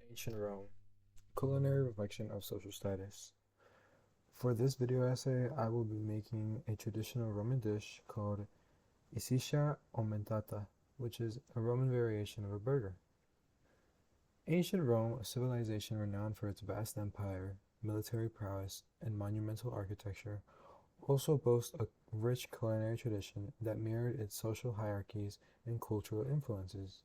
Ancient Rome, culinary reflection of social status. For this video essay, I will be making a traditional Roman dish called Isiscia aumentata, which is a Roman variation of a burger. Ancient Rome, a civilization renowned for its vast empire, military prowess, and monumental architecture, also boasts a rich culinary tradition that mirrored its social hierarchies and cultural influences.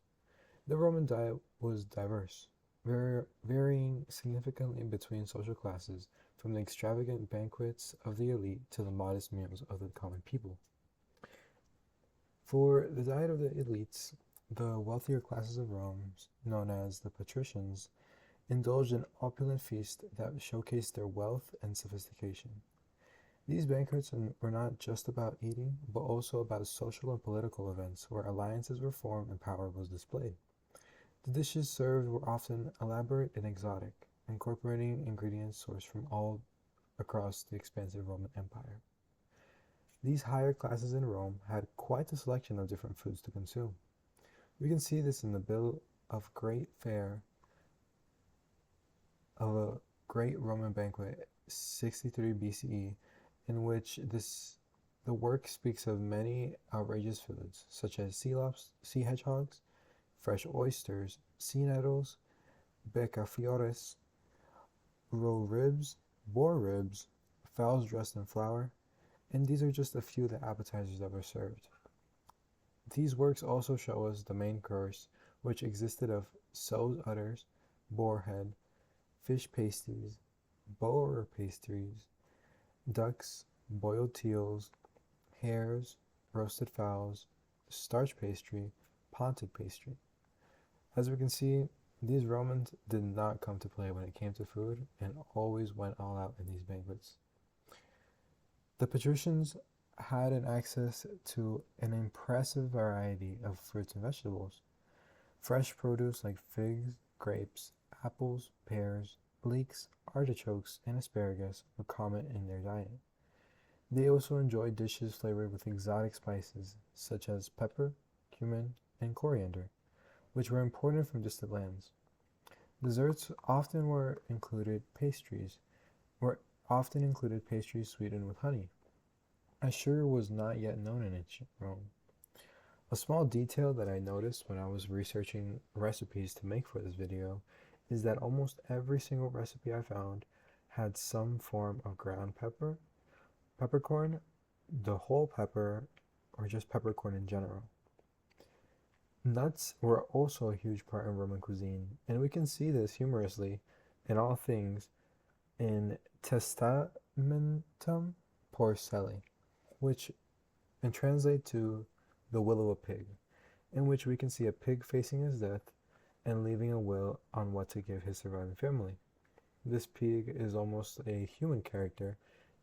The Roman diet was diverse, varying significantly between social classes, from the extravagant banquets of the elite to the modest meals of the common people. For the diet of the elites, the wealthier classes of Rome, known as the patricians, indulged in opulent feasts that showcased their wealth and sophistication. These banquets were not just about eating, but also about social and political events where alliances were formed and power was displayed. The dishes served were often elaborate and exotic, incorporating ingredients sourced from all across the expansive Roman Empire. These higher classes in Rome had quite a selection of different foods to consume. We can see this in the bill of great fare of a great Roman banquet 63 BCE, in which the work speaks of many outrageous foods, such as sea hedgehogs, fresh oysters, sea nettles, beccafiores, roe ribs, boar ribs, fowls dressed in flour, and these are just a few of the appetizers that were served. These works also show us the main course, which existed of sows udders, boar head, fish pasties, boar pastries, ducks, boiled teals, hares, roasted fowls, starch pastry, ponted pastry. As we can see, these Romans did not come to play when it came to food and always went all out in these banquets. The patricians had an access to an impressive variety of fruits and vegetables. Fresh produce like figs, grapes, apples, pears, leeks, artichokes, and asparagus were common in their diet. They also enjoyed dishes flavored with exotic spices such as pepper, cumin, and coriander, which were imported from distant lands. Desserts were often included pastries sweetened with honey, as sugar was not yet known in ancient Rome. A small detail that I noticed when I was researching recipes to make for this video is that almost every single recipe I found had some form of ground pepper, peppercorn, the whole pepper, or just peppercorn in general. Nuts were also a huge part in Roman cuisine, and we can see this humorously in all things in Testamentum Porcelli, which and translate to the will of a pig, in which we can see a pig facing his death and leaving a will on what to give his surviving family. This pig is almost a human character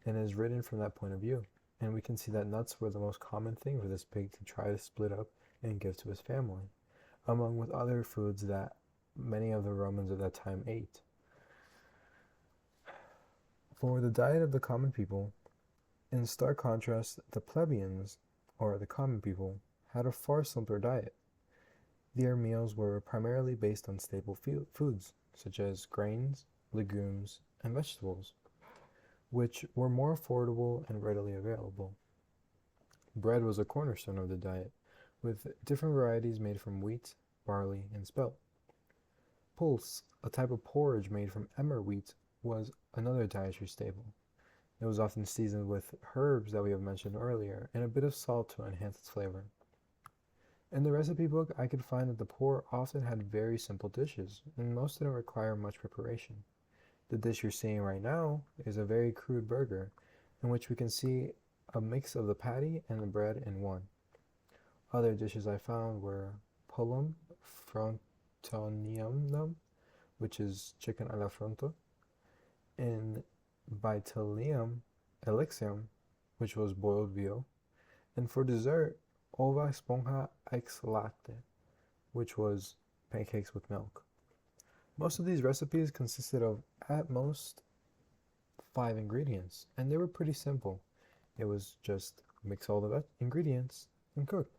and is written from that point of view, and we can see that nuts were the most common thing for this pig to try to split up and give to his family, among with other foods that many of the Romans of that time ate. For the diet of the common people, in stark contrast, the plebeians, or the common people, had a far simpler diet. Their meals were primarily based on staple foods, such as grains, legumes, and vegetables, which were more affordable and readily available. Bread was a cornerstone of the diet, with different varieties made from wheat, barley, and spelt. Pulse, a type of porridge made from emmer wheat, was another dietary staple. It was often seasoned with herbs that we have mentioned earlier, and a bit of salt to enhance its flavor. In the recipe book, I could find that the poor often had very simple dishes, and most didn't require much preparation. The dish you're seeing right now is a very crude burger, in which we can see a mix of the patty and the bread in one. Other dishes I found were polum frontonianum, which is chicken alla fronto, and Vitellium Elixium, which was boiled veal, and for dessert, ova esponja ex latte, which was pancakes with milk. Most of these recipes consisted of, at most, 5 ingredients, and they were pretty simple. It was just mix all the ingredients and cook.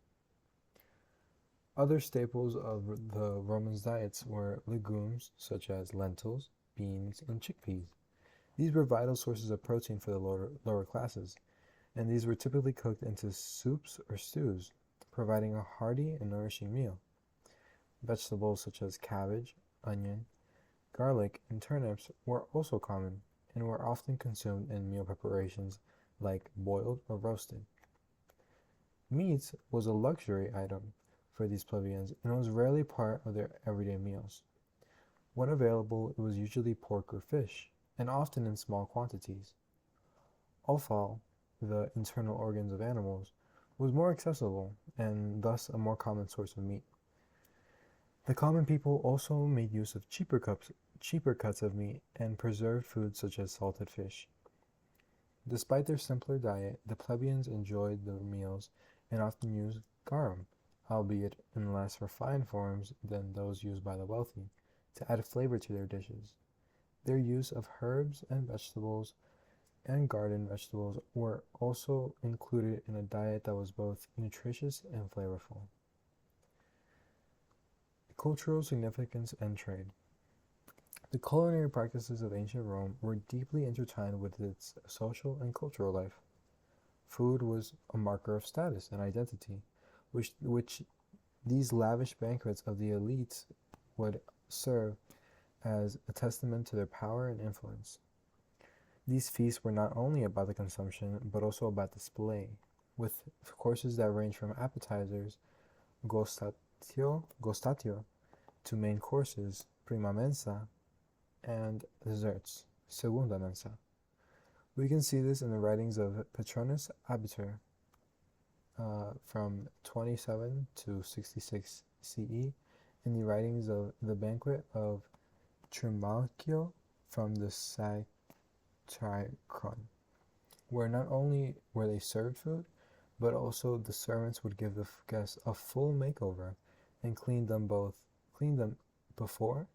Other staples of the Romans' diets were legumes such as lentils, beans, and chickpeas. These were vital sources of protein for the lower classes, and these were typically cooked into soups or stews, providing a hearty and nourishing meal. Vegetables such as cabbage, onion, garlic, and turnips were also common and were often consumed in meal preparations like boiled or roasted. Meat was a luxury item for these plebeians and was rarely part of their everyday meals. When available, it was usually pork or fish, and often in small quantities. Offal, the internal organs of animals, was more accessible and thus a more common source of meat. The common people also made use of cheaper cuts of meat and preserved foods such as salted fish. Despite their simpler diet, the plebeians enjoyed their meals and often used garum, albeit in less refined forms than those used by the wealthy, to add flavor to their dishes. Their use of herbs and vegetables and garden vegetables were also included in a diet that was both nutritious and flavorful. Cultural significance and trade. The culinary practices of ancient Rome were deeply intertwined with its social and cultural life. Food was a marker of status and identity, which these lavish banquets of the elites would serve as a testament to their power and influence. These feasts were not only about the consumption, but also about display, with courses that range from appetizers, gustatio, to main courses, prima mensa, and desserts, segunda mensa. We can see this in the writings of Petronius Abitur from 27 to 66 CE, in the writings of the banquet of Trimalchio from the Satychron, where not only were they served food, but also the servants would give the guests a full makeover and clean them before,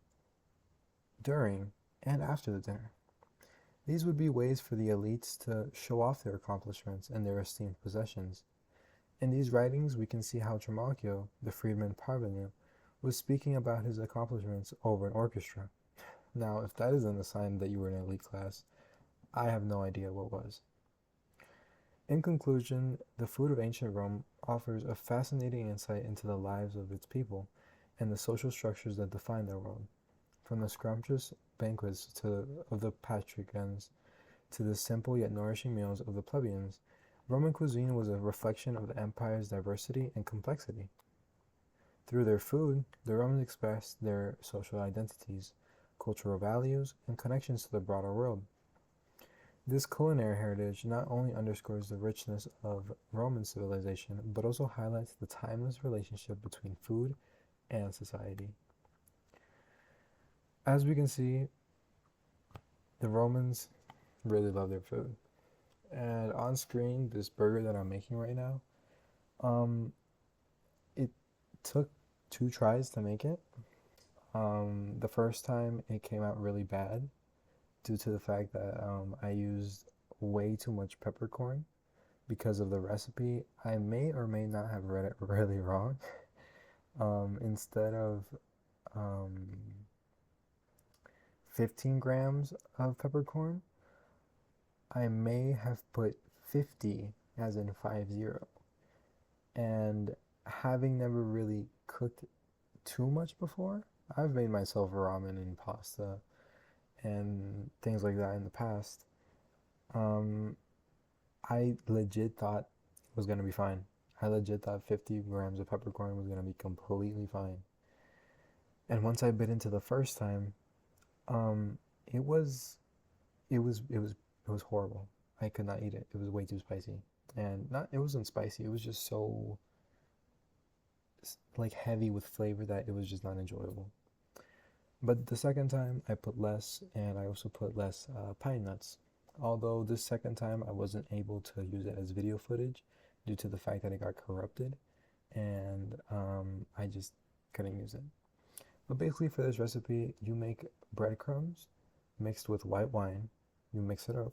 during, and after the dinner. These would be ways for the elites to show off their accomplishments and their esteemed possessions. In these writings, we can see how Trimalchio, the freedman parvenu, was speaking about his accomplishments over an orchestra. Now, if that isn't a sign that you were an elite class, I have no idea what was. In conclusion, the food of ancient Rome offers a fascinating insight into the lives of its people and the social structures that define their world. From the scrumptious banquets of the patricians to the simple yet nourishing meals of the plebeians, Roman cuisine was a reflection of the empire's diversity and complexity. Through their food, the Romans expressed their social identities, cultural values, and connections to the broader world. This culinary heritage not only underscores the richness of Roman civilization, but also highlights the timeless relationship between food and society. As we can see, the Romans really love their food. And on screen, this burger that I'm making right now, it took 2 tries to make it. The first time it came out really bad due to the fact that I used way too much peppercorn because of the recipe. I may or may not have read it really wrong. Instead of 15 grams of peppercorn, I may have put 50, as in 50. And having never really cooked too much before, I've made myself ramen and pasta and things like that in the past. I legit thought it was going to be fine. I legit thought 50 grams of peppercorn was going to be completely fine. And once I bit into the first time, it was horrible. I could not eat it. It was way too spicy. And it wasn't spicy. It was just so like heavy with flavor that it was just not enjoyable. But the second time I put less, and I also put less pine nuts. Although this second time I wasn't able to use it as video footage due to the fact that it got corrupted, and I just couldn't use it. But basically for this recipe, you make breadcrumbs mixed with white wine, you mix it up,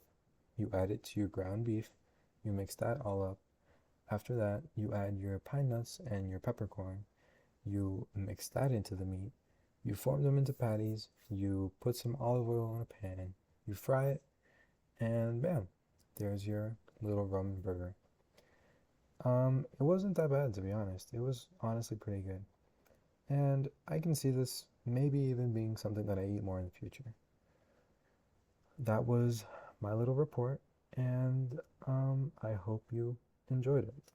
you add it to your ground beef, you mix that all up. After that, you add your pine nuts and your peppercorn, You mix that into the meat. You form them into patties. You put some olive oil in a pan. You fry it, and bam, there's your little Roman burger. It wasn't that bad, to be honest. It was honestly pretty good. And I can see this maybe even being something that I eat more in the future. That was my little report, and I hope you enjoyed it.